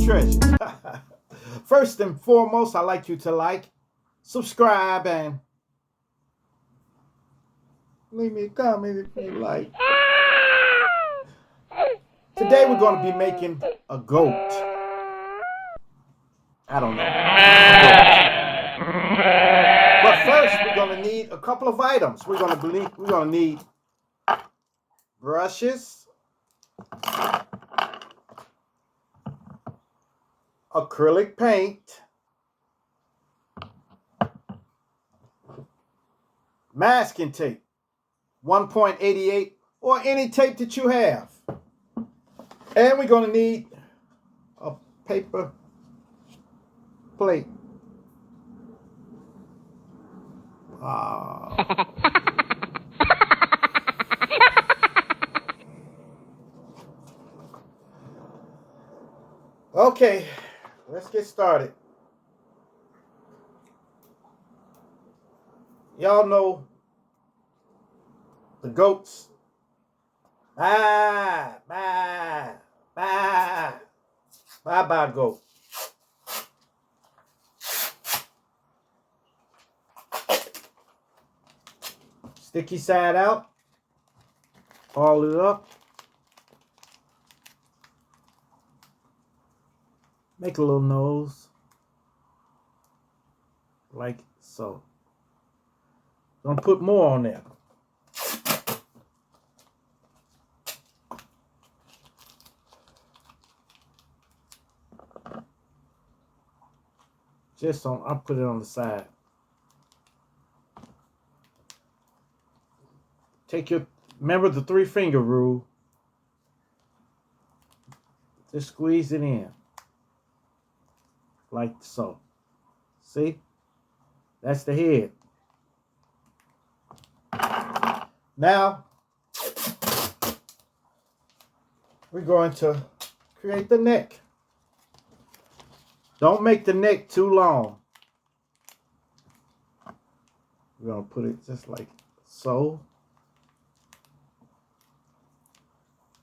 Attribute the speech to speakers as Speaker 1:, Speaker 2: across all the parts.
Speaker 1: treasures. First and foremost, I'd like you to like, subscribe, and leave me a comment if you like. Today we're going to be making a goat. I don't know. But first, we're going to need a couple of items. We're going to need brushes, acrylic paint, masking tape, 1.88, or any tape that you have. And we're going to need a paper plate. Okay, let's get started. Y'all know the goats. Bye, bye, bye, bye, bye, goat. Sticky side out. All it up. Make a little nose. Like so. Gonna put more on there. I'll put it on the side. Remember the 3-finger rule. Just squeeze it in. Like so. See? That's the head. Now, we're going to create the neck. Don't make the neck too long. We're going to put it just like so.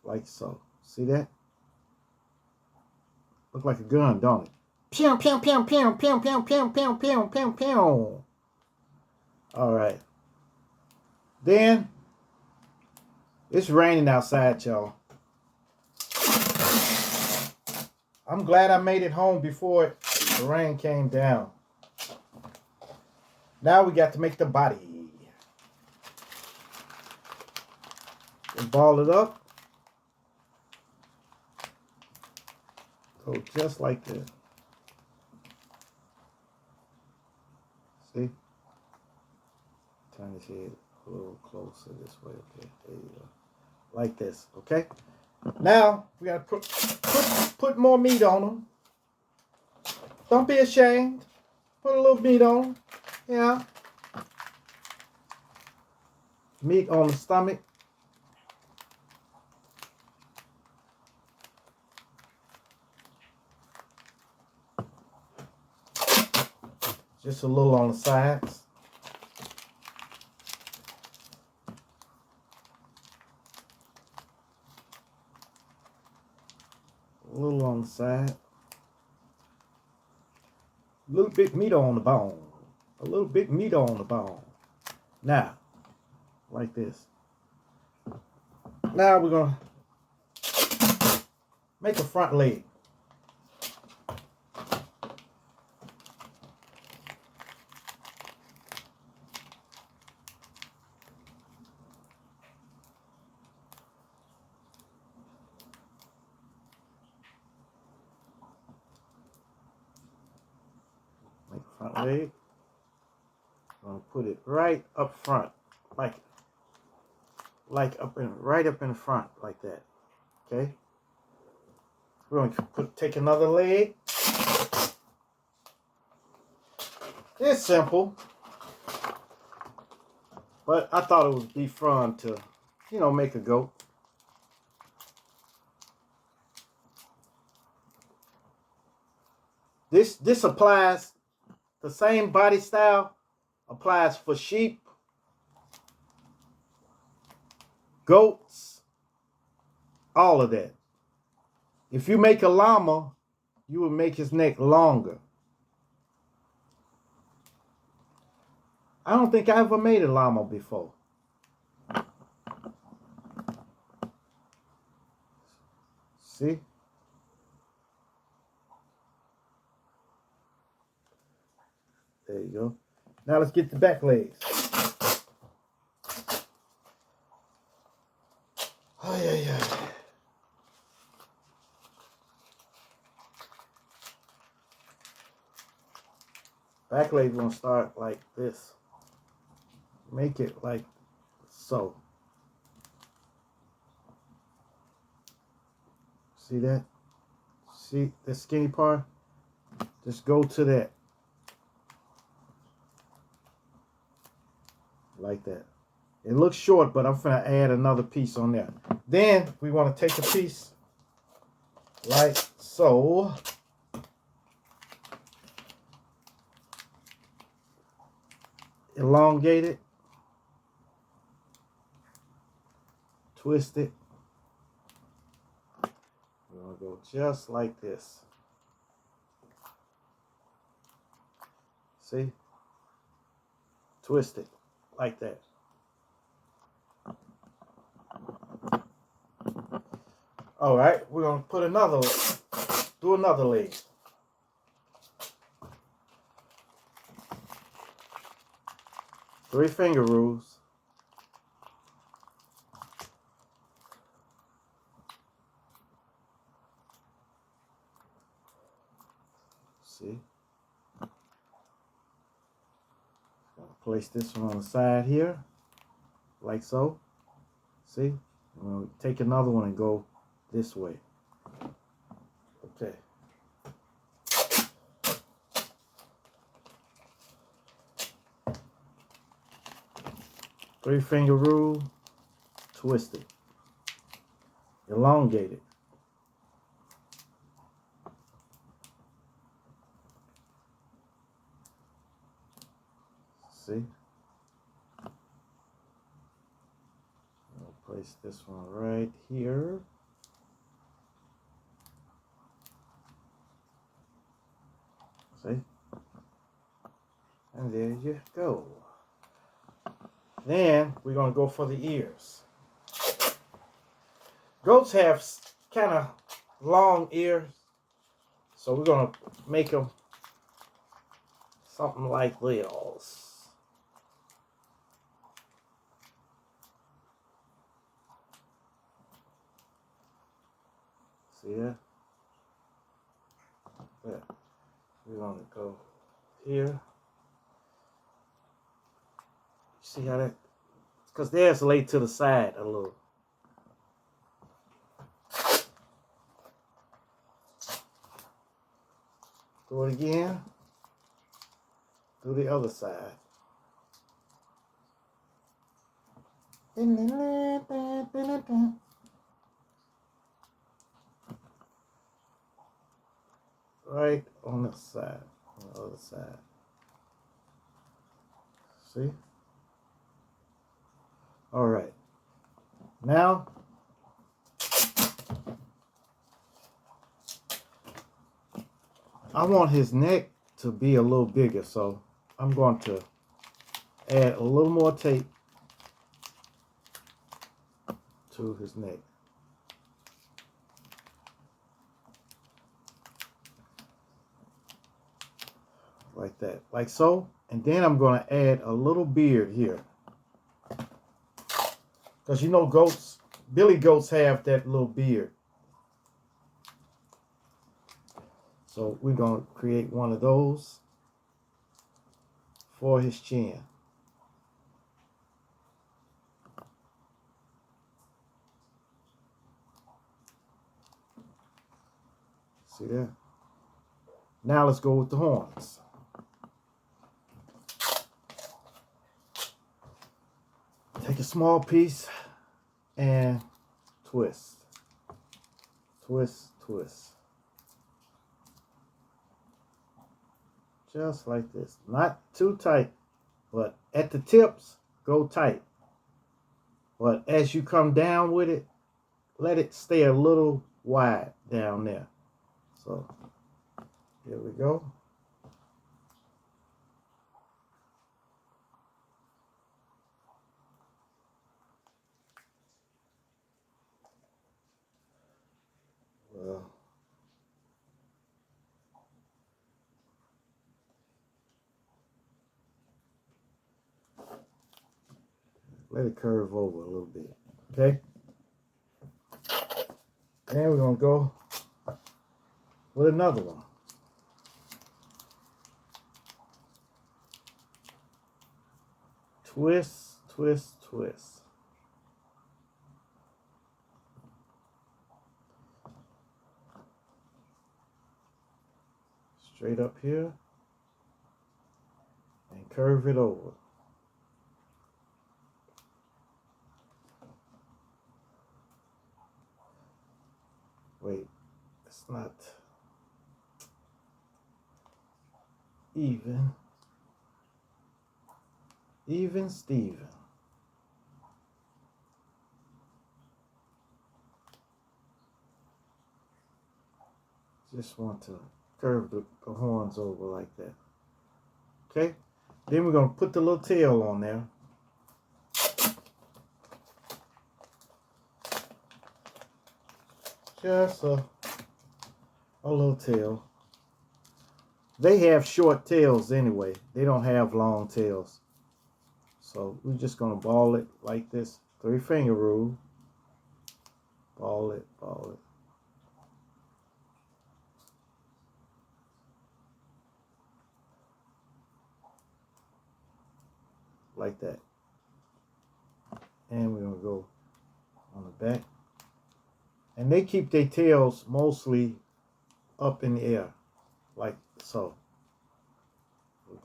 Speaker 1: Like so. See that? Look like a gun, don't it? Pew, pew, pew, pew, pew, pew, pew, pew, pew, pew, pew. All right. Then, it's raining outside, y'all. I'm glad I made it home before the rain came down. Now we got to make the body. And ball it up. Go just like this. See? Turn his head a little closer this way. Okay, there you go. Like this, okay? Now, we got to put more meat on them. Don't be ashamed. Put a little meat on them. Yeah. Meat on the stomach. Just a little on the sides. A little on the side. A little bit meat on the bone. A little bit meat on the bone. Now, like this. Now we're going to make a front leg. Front leg. I'm gonna put it right up front, right up in front, like that. Okay. We're going to take another leg. It's simple, but I thought it would be fun to, make a goat. This applies. The same body style applies for sheep, goats, all of that. If you make a llama, you would make his neck longer. I don't think I ever made a llama before. See? There you go. Now let's get the back legs. Oh, yeah. Back legs gonna start like this. Make it like so. See that? See the skinny part? Just go to that. Like that. It looks short, but I'm gonna add another piece on there. Then we want to take a piece like so. Elongate it. Twist it. We're gonna go just like this. See? Twist it like that. All right, we're gonna put do another leg. Three finger rules. See? Place this one on the side here, like so. See? We'll take another one and go this way. Okay. Three finger rule, twist it, elongate it. See? I'll place this one right here. See? And there you go. Then we're going to go for the ears. Goats have kind of long ears, so we're going to make them something like this. See that? Yeah. We're going to go here. See how that? Because theirs lay to the side a little. Do it again. Do the other side. Right on the side, on the other side. See? All right. Now, I want his neck to be a little bigger, so I'm going to add a little more tape to his neck. Like that, like so. And then I'm going to add a little beard here. Because you know goats, billy goats have that little beard. So we're going to create one of those for his chin. See that? Now let's go with the horns. Take a small piece and twist. Twist, twist. Just like this. Not too tight, but at the tips, go tight. But as you come down with it, let it stay a little wide down there. So, Here we go. Well, let it curve over a little bit. Okay. And we're going to go with another one. Twist, twist, twist. Straight up here. And curve it over. Wait, it's not even. Even Steven. Just want to curve the horns over like that. Okay? Then we're going to put the little tail on there. Just a little tail. They have short tails anyway. They don't have long tails. So we're just going to ball it like this. 3-finger rule. Ball it, ball it. Like that. And we're going to go on the back. And they keep their tails mostly up in the air. Like so.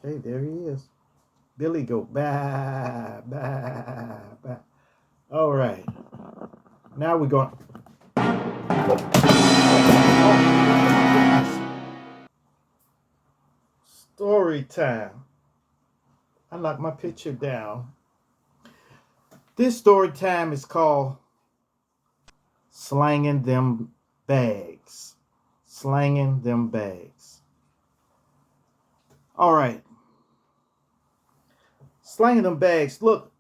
Speaker 1: Okay, there he is. Billy go bah, bah, bah. All right. Now we're going. Story time. I knocked my picture down. This story time is called Slangin' Them Bags. Slangin' Them Bags. All right. Slangin' Them Bags. Look,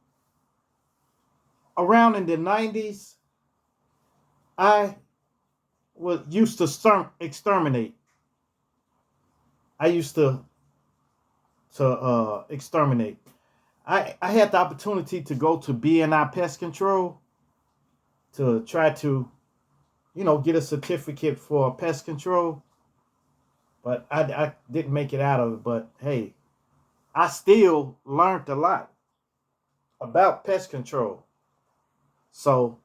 Speaker 1: around in the 90s, I used to exterminate. I used to exterminate. I had the opportunity to go to BNI Pest Control to try to, get a certificate for pest control. But I didn't make it out of it. But hey, I still learned a lot about pest control. So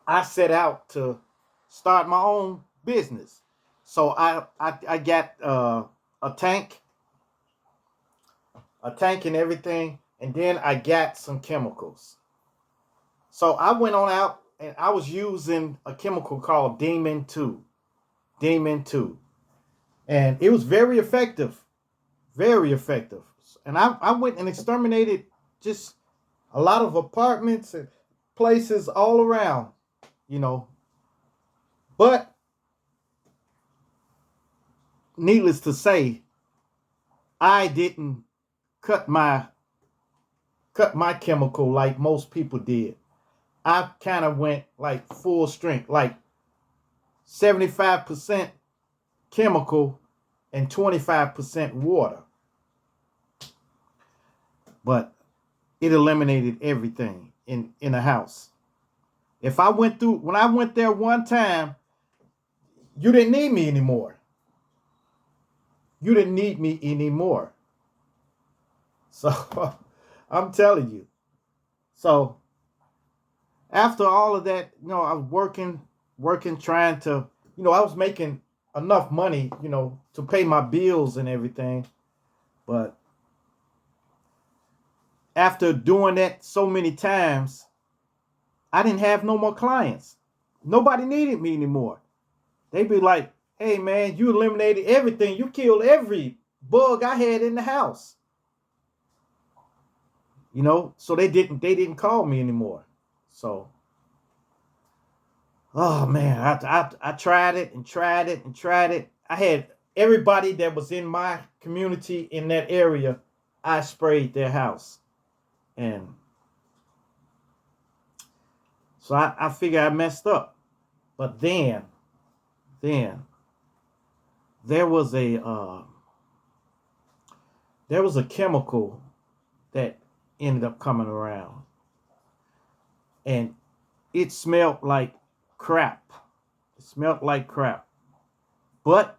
Speaker 1: I set out to start my own business. So I got a tank and everything, and then I got some chemicals. So I went on out and I was using a chemical called Demon 2. Demon 2. And it was very effective. Very effective. And I went and exterminated just a lot of apartments and places all around, But needless to say, I didn't cut my chemical like most people did. I kind of went like full strength, like 75% chemical and 25% water. But it eliminated everything in a house. When I went there one time, you didn't need me anymore. You didn't need me anymore. So I'm telling you. So after all of that, I was working, trying to, I was making enough money, to pay my bills and everything. But after doing that so many times, I didn't have no more clients. Nobody needed me anymore. They'd be like, hey man, you eliminated everything. You killed every bug I had in the house. So they didn't call me anymore. So, oh man, I tried it and tried it and tried it. I had everybody that was in my community in that area, I sprayed their house. And so I figured I messed up. But then there was a chemical that ended up coming around, and it smelled like crap. It smelled like crap, but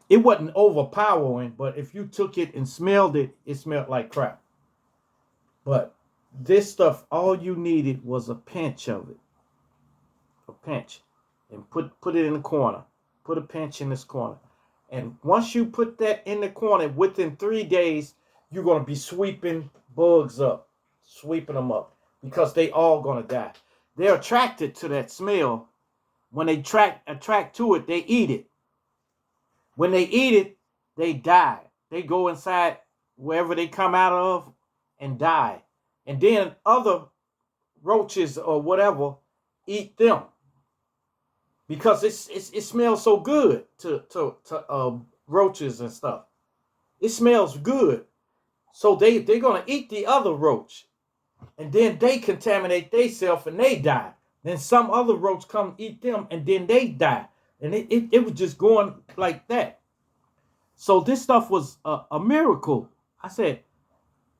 Speaker 1: it wasn't overpowering. But if you took it and smelled it, it smelled like crap. But this stuff, all you needed was a pinch of it, a pinch, and put it in the corner. Put a pinch in this corner. And once you put that in the corner, within 3 days, you're going to be sweeping bugs up, sweeping them up, because they all going to die. They're attracted to that smell. When they attract to it, they eat it. When they eat it, they die. They go inside wherever they come out of and die. And then other roaches or whatever eat them. Because it smells so good to roaches and stuff. It smells good. So they're going to eat the other roach. And then they contaminate themselves and they die. Then some other roach come eat them and then they die. And it was just going like that. So this stuff was a miracle. I said,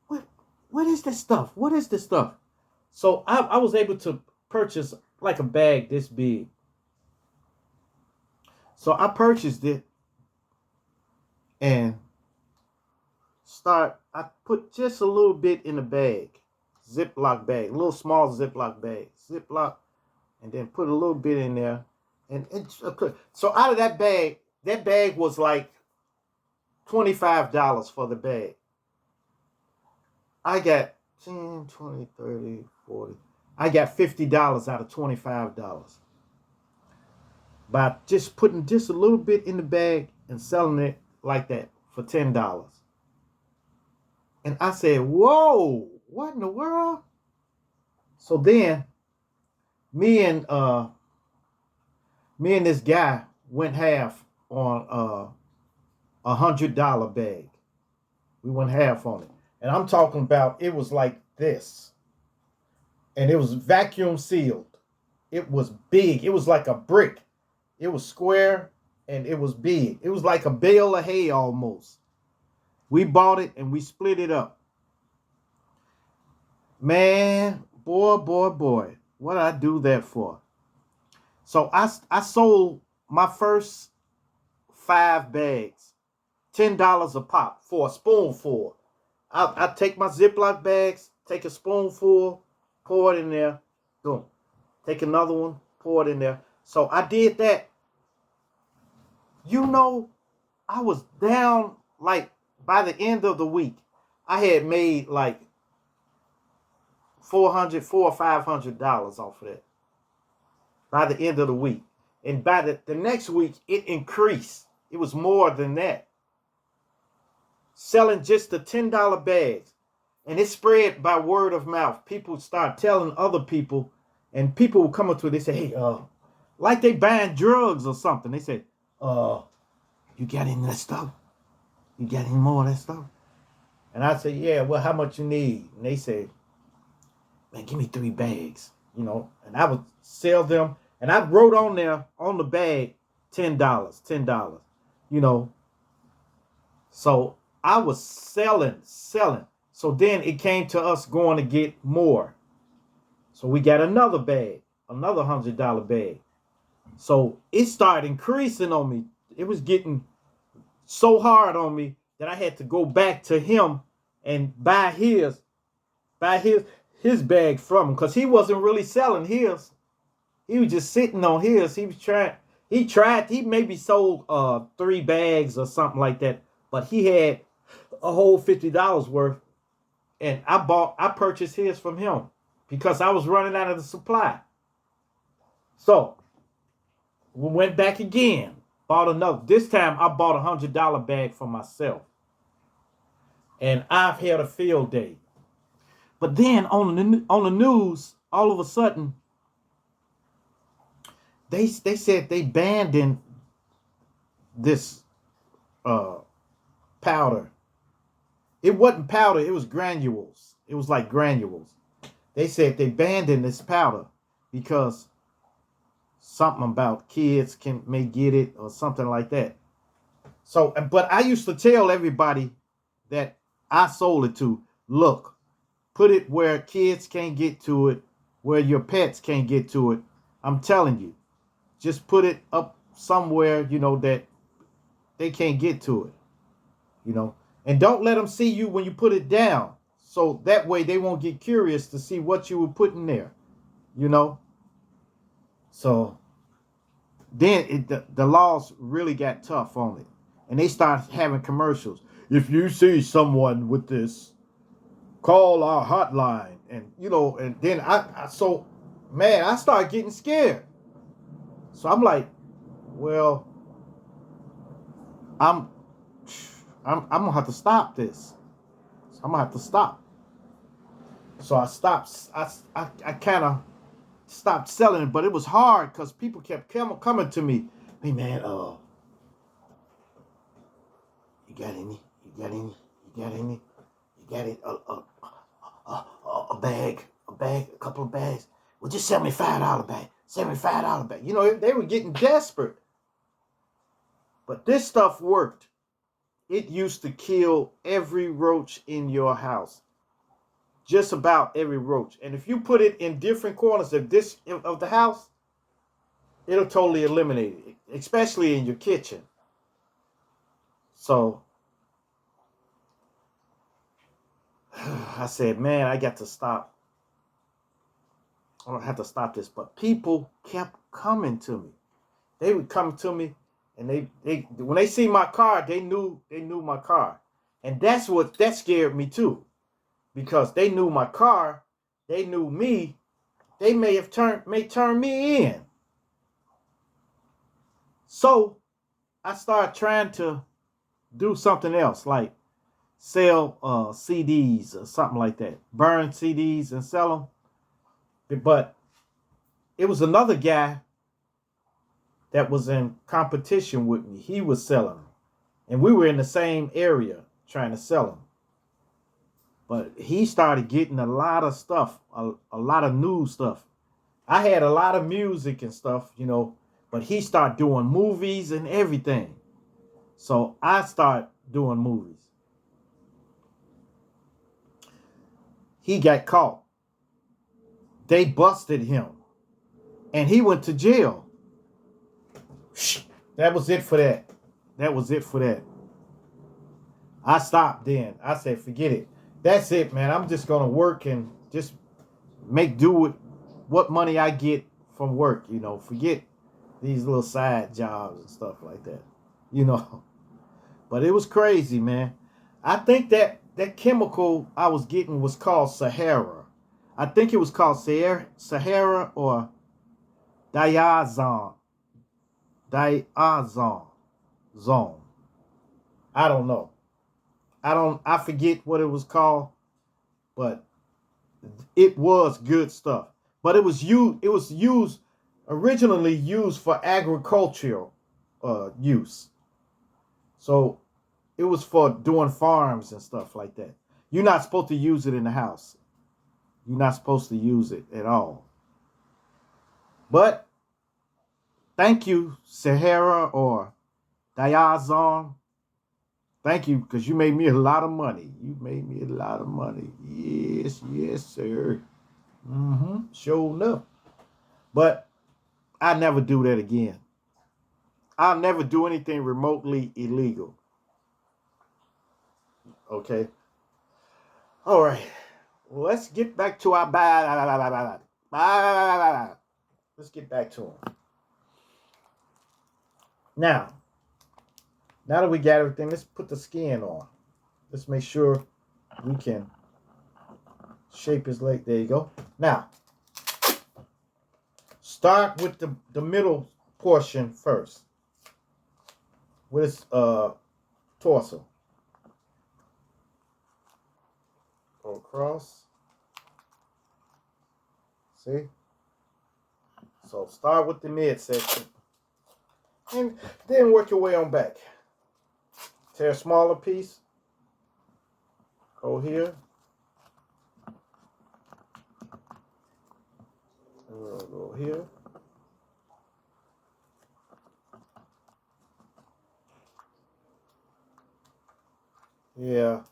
Speaker 1: what is this stuff? What is this stuff? So I was able to purchase like a bag this big. So I purchased it and I put just a little bit in the bag, Ziploc bag, a little small Ziploc bag, and then put a little bit in there. And so out of that bag was like $25 for the bag. I got 10, 20, 30, 40. I got $50 out of $25. By just putting just a little bit in the bag and selling it like that for $10. And I said, whoa, what in the world? So then me and this guy went half on $100 bag. We went half on it. And I'm talking about, it was like this. And it was vacuum sealed. It was big. It was like a brick. It was square and it was big. It was like a bale of hay almost. We bought it and we split it up. Man, boy. What did I do that for? So I sold my first 5 bags, $10 a pop for a spoonful. I take my Ziploc bags, take a spoonful, pour it in there, boom. Take another one, pour it in there. So I did that. You know, I was down, like, by the end of the week, I had made like $400 or $500 off of that. By the end of the week. And by the next week, it increased. It was more than that. Selling just the $10 bags. And it spread by word of mouth. People start telling other people, and people will come up to it. They say, hey, like they buying drugs or something. They say, you got any of that stuff? You got any more of that stuff? And I say, yeah, well, how much you need? And they say, man, give me 3 bags, you know. And I would sell them. And I wrote on there, on the bag, $10, you know. So I was selling. So then it came to us going to get more. So we got another bag, another $100 bag. So it started increasing on me. It was getting so hard on me that I had to go back to him and buy his bag from him, because he wasn't really selling his. He was just sitting on his. He maybe sold 3 bags or something like that, but he had a whole $50 worth, and I purchased his from him because I was running out of the supply. So we went back again, bought another. This time I bought a $100 bag for myself, and I've had a field day. But then on the news, all of a sudden, they said they banned this powder. It wasn't powder, it was granules. It was like granules. They said they banned in this powder because something about kids may get it or something like that. So, but I used to tell everybody that I sold it to, look, put it where kids can't get to it, where your pets can't get to it. I'm telling you, just put it up somewhere, that they can't get to it. And don't let them see you when you put it down. So that way they won't get curious to see what you were putting there, you know. So then the laws really got tough on it. And they started having commercials. If you see someone with this, call our hotline. And then I started getting scared. So I'm like, well, I'm gonna have to stop this. So I'm gonna have to stop. So I stopped. I kind of stopped selling it, but it was hard because people kept coming to me. Hey man, you got any? You got any? You got any? You got it? A bag, a couple of bags. Well, just $75 bag, $75 bag. They were getting desperate. But this stuff worked. It used to kill every roach in your house. Just about every roach. And if you put it in different corners of the house, it'll totally eliminate it, especially in your kitchen. So I said, man, I got to stop. I don't have to stop this. But people kept coming to me. They would come to me, and they when they see my car, they knew my car. And that scared me too. Because they knew my car, they knew me, they may turn me in. So I started trying to do something else, like sell CDs or something like that. Burn CDs and sell them. But it was another guy that was in competition with me. He was selling them. And we were in the same area trying to sell them. But he started getting a lot of stuff, a lot of new stuff. I had a lot of music and stuff, but he started doing movies and everything. So I started doing movies. He got caught. They busted him. And he went to jail. That was it for that. That was it for that. I stopped then. I said, forget it. That's it, man. I'm just going to work and just make do with what money I get from work. Forget these little side jobs and stuff like that. But it was crazy, man. I think that chemical I was getting was called Sahara. I think it was called Sahara or diazone. Diazone. Zone. I don't know. I forget what it was called, but it was good stuff. But it was originally used for agricultural use. So it was for doing farms and stuff like that. You're not supposed to use it in the house. You're not supposed to use it at all. But thank you, Sahara or Diazon. Thank you, because you made me a lot of money. You made me a lot of money. Yes, sir. Sure enough. But I never do that again. I'll never do anything remotely illegal. Okay. All right. Well, let's get back to our Let's get back to them. Now that we got everything, let's put the skin on. Let's make sure we can shape his leg. There you go. Now, start with the middle portion first. With his torso. Go across. See? So start with the midsection. And then work your way on back. Tear a smaller piece. Go here. And we'll go here. Yeah.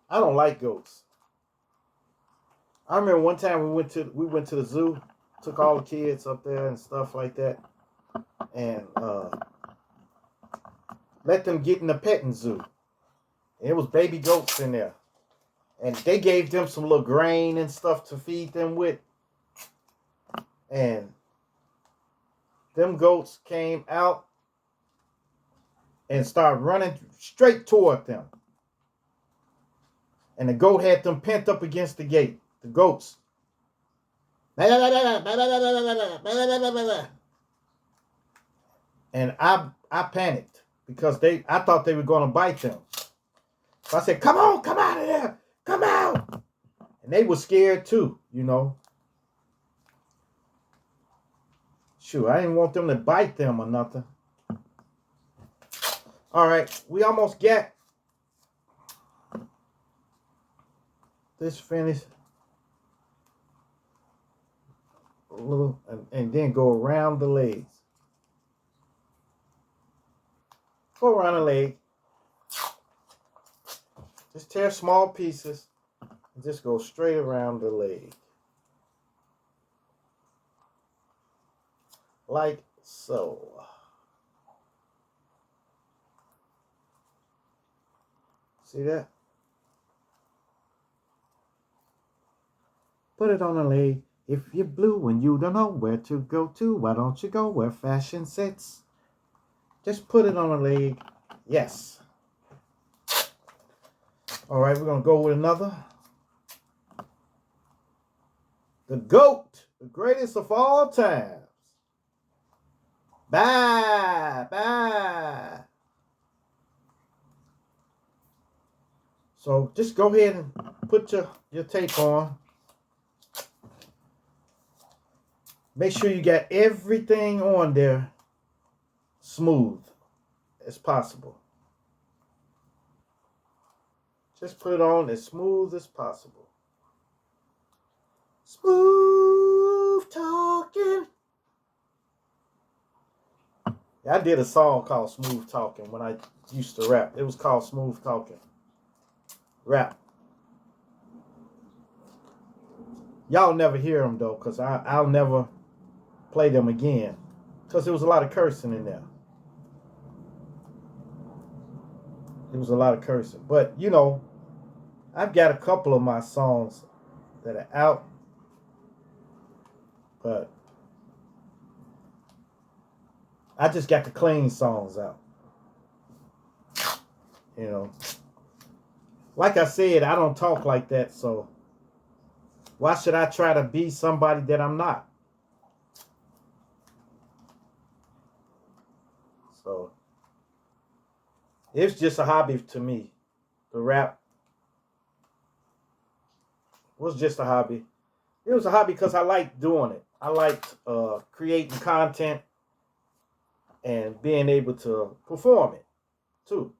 Speaker 1: I don't like goats. I remember one time we went to the zoo, took all the kids up there and stuff like that, and let them get in the petting zoo. And it was baby goats in there, and they gave them some little grain and stuff to feed them with, and them goats came out and started running straight toward them, and the goat had them pent up against the gate. The goats. And I panicked because I thought they were going to bite them. So I said, come on, come out of there. Come out. And they were scared too, you know. Shoot, I didn't want them to bite them or nothing. All right, we almost got this finished. A little, and then go around the legs. Go around the leg. Just tear small pieces and just go straight around the leg. Like so. See that? Put it on the leg. If you're blue and you don't know where to go to, why don't you go where fashion sits? Just put it on the leg. Yes. All right, we're going to go with another. The GOAT, the greatest of all times. Bye, bye. So just go ahead and put your tape on. Make sure you got everything on there smooth as possible. Just put it on as smooth as possible. Smooth talking. I did a song called Smooth Talking when I used to rap. It was called Smooth Talking. Rap. Y'all never hear them though, because I'll never play them again. Because there was a lot of cursing in there. There was a lot of cursing. But, you know, I've got a couple of my songs that are out. But I just got the clean songs out. You know. Like I said, I don't talk like that, so why should I try to be somebody that I'm not? So it's just a hobby to me. The rap was just a hobby. It was a hobby because I liked doing it. I liked creating content and being able to perform it too.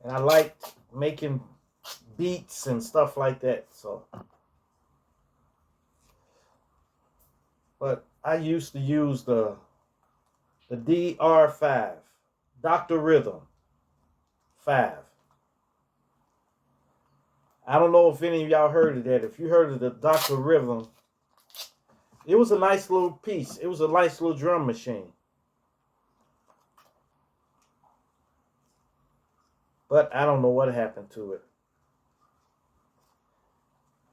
Speaker 1: And I liked making beats and stuff like that. So, but I used to use the DR5, Dr. Rhythm 5. I don't know if any of y'all heard of that. If you heard of the Dr. Rhythm, it was a nice little piece. It was a nice little drum machine. But I don't know what happened to it.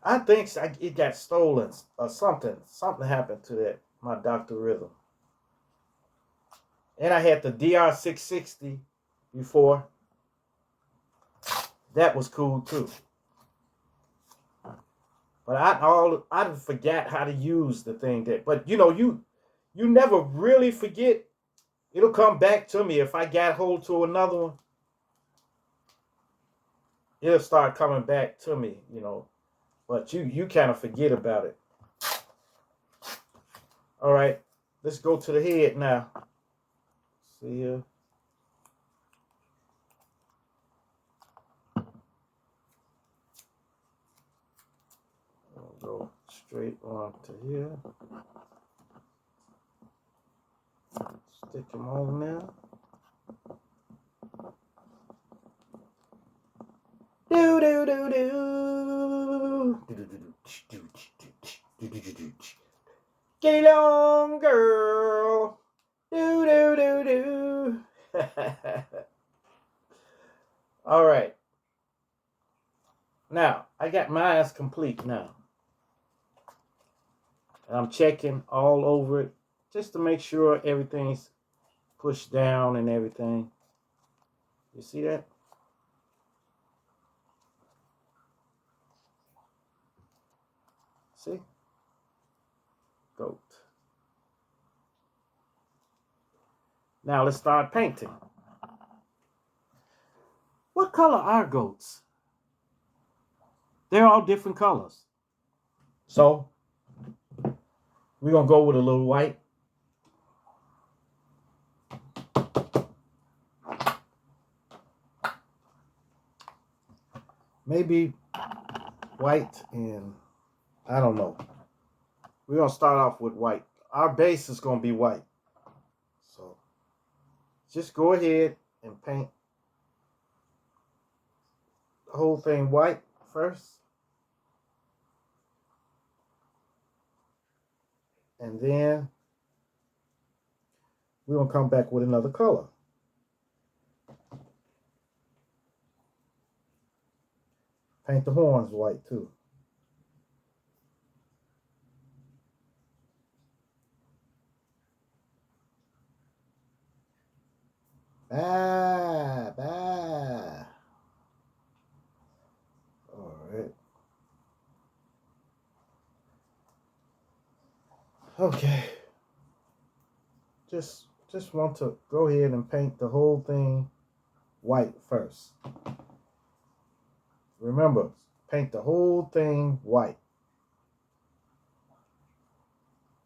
Speaker 1: I think it got stolen or something. Something happened to that, my Dr. Rhythm. And I had the DR660 before. That was cool too. But I forgot how to use the thing but you know, you never really forget. It'll come back to me if I got hold to another one. It'll start coming back to me, you know. But you kind of forget about it. All right. let's go to the head now. See here. I'll go straight on to here. Stick them on there. Do do do do. Get along, girl. Do do do do. All right. Now I got my eyes complete now, and I'm checking all over it just to make sure everything's pushed down and everything. You see that? See? Goat. Now let's start painting. What color are goats? They're all different colors. So we're going to go with a little white. Maybe white and I don't know. We're going to start off with white. Our base is going to be white. So just go ahead and paint the whole thing white first. And then we're going to come back with another color. Paint the horns white too. Bah. All right. Okay. Just want to go ahead and paint the whole thing white first. Remember, paint the whole thing white.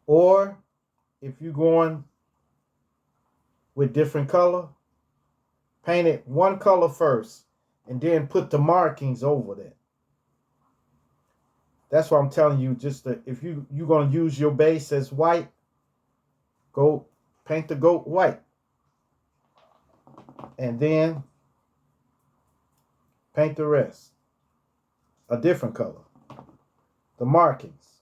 Speaker 1: Or if you're going with different color, paint it one color first and then put the markings over that. That's why I'm telling you, just that if you're going to use your base as white, go paint the goat white. And then paint the rest a different color. The markings.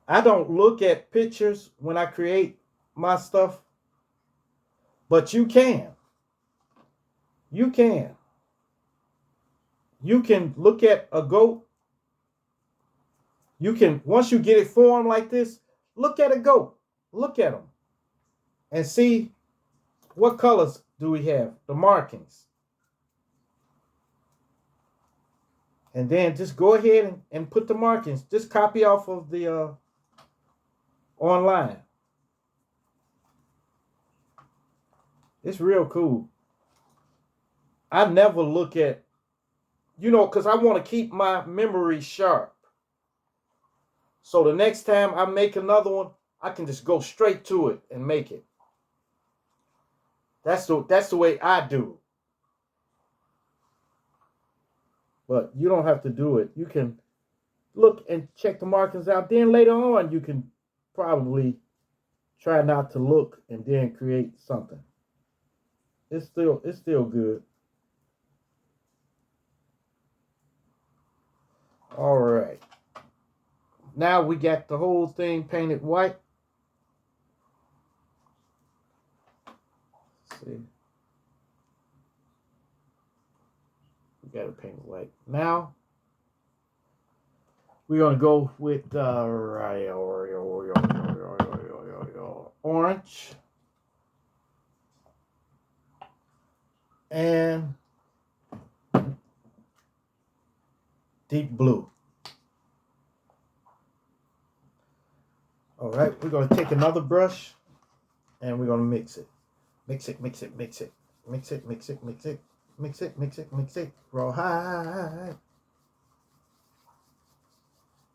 Speaker 1: I don't look at pictures when I create my stuff, but you can. You can. You can look at a goat. You can, once you get it formed like this, look at a goat. Look at them. And see what colors do we have, the markings. And then just go ahead and put the markings. Just copy off of the online. It's real cool. I never look at, because I want to keep my memory sharp. So the next time I make another one, I can just go straight to it and make it. That's the way I do it. But you don't have to do it. You can look and check the markings out. Then later on, you can probably try not to look and then create something. It's still good. All right. Now we got the whole thing painted white. Let's see. We got it painted white. Now we're gonna go with orange and deep blue. All right, we're going to take another brush and we're going to mix it. Mix it. Mix it. Roll high.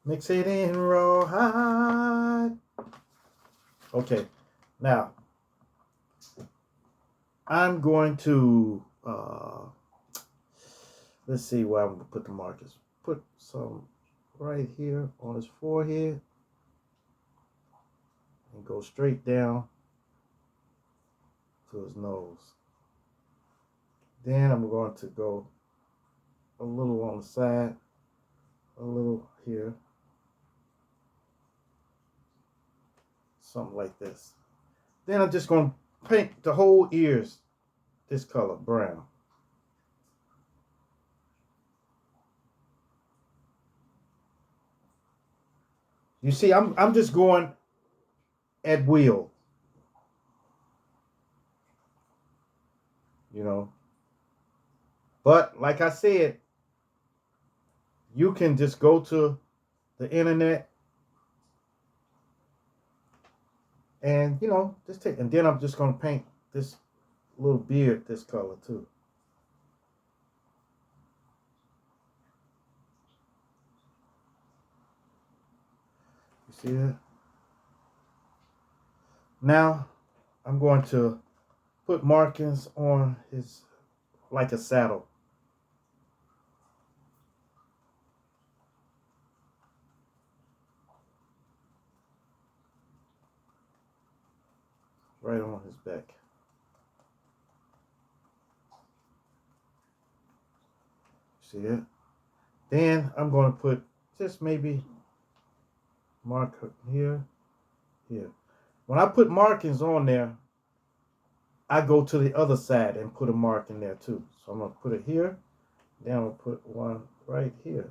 Speaker 1: Mix it in raw hot. Okay, now I'm going to let's see where I'm gonna put the markers. Put some right here on his forehead and go straight down to his nose. Then I'm going to go a little on the side, a little here, something like this. Then I'm just going to paint the whole ears this color, brown. You see, I'm just going at will, you know. But like I said, you can just go to the internet and just take. And then I'm just gonna paint this little beard this color too. You see that? Now I'm going to put markings on his like a saddle. Right on his back. See it? Then I'm going to put just maybe mark here, here. When I put markings on there, I go to the other side and put a mark in there too. So I'm going to put it here. Then I'm going to put one right here.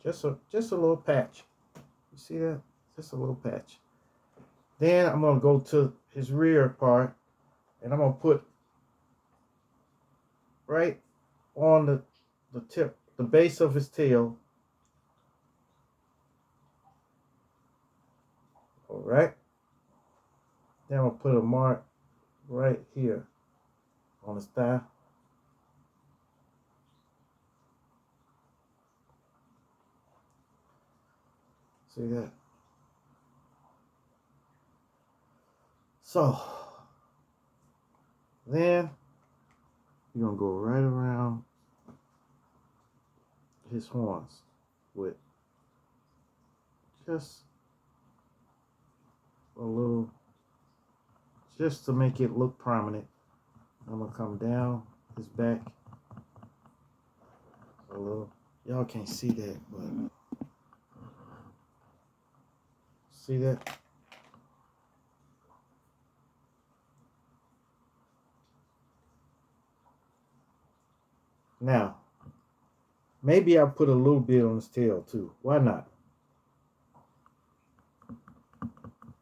Speaker 1: Just a little patch. You see that? Just a little patch. Then I'm going to go to his rear part and I'm going to put right on the tip, the base of his tail. All right. Then I'm going to put a mark right here on his thigh. See that? So then you're going to go right around his horns with just a little, just to make it look prominent. I'm going to come down his back a little. Y'all can't see that, but see that? Now, maybe I'll put a little bit on his tail too. Why not?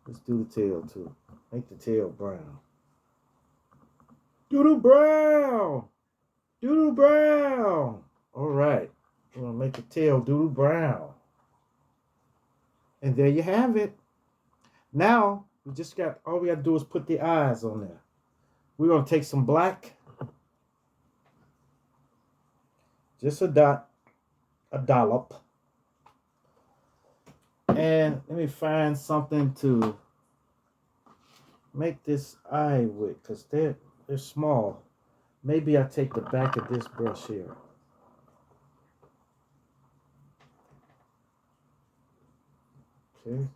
Speaker 1: Let's do the tail too. Make the tail brown. Doodle brown! Doodle brown! Alright. We're going to make the tail doodle brown. And there you have it. Now, all we got to do is put the eyes on there. We're going to take some black. Just a dot. A dollop. And let me find something to make this eye with, because they're small. Maybe I take the back of this brush here. Okay.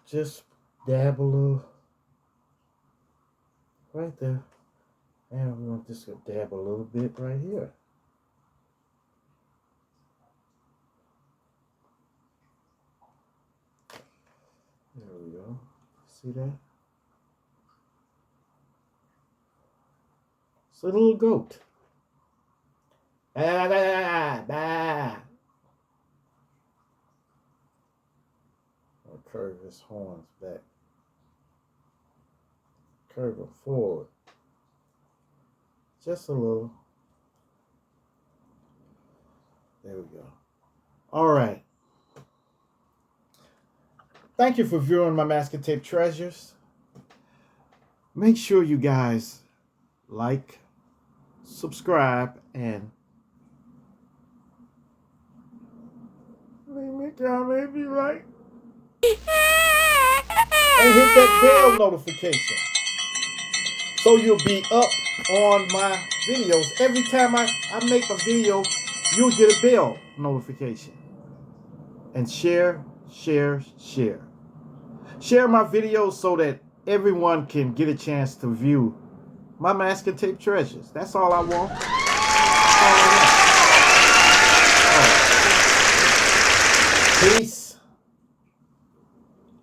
Speaker 1: Just dab a little right there. And we're going to just dab a little bit right here. There we go. See that? It's a little goat. Bah, bah, bah. I'll curve his horns back. Curve them forward. Just a little. There we go. All right. Thank you for viewing my masking tape treasures. Make sure you guys like, subscribe, and leave me a comment if you like. And hit that bell notification so you'll be up on my videos. Every time I make a video, you'll get a bell notification. And share, share, share. Share my videos so that everyone can get a chance to view my masking tape treasures. That's all I want. Peace.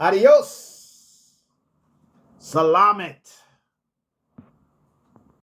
Speaker 1: Adios. Salamat.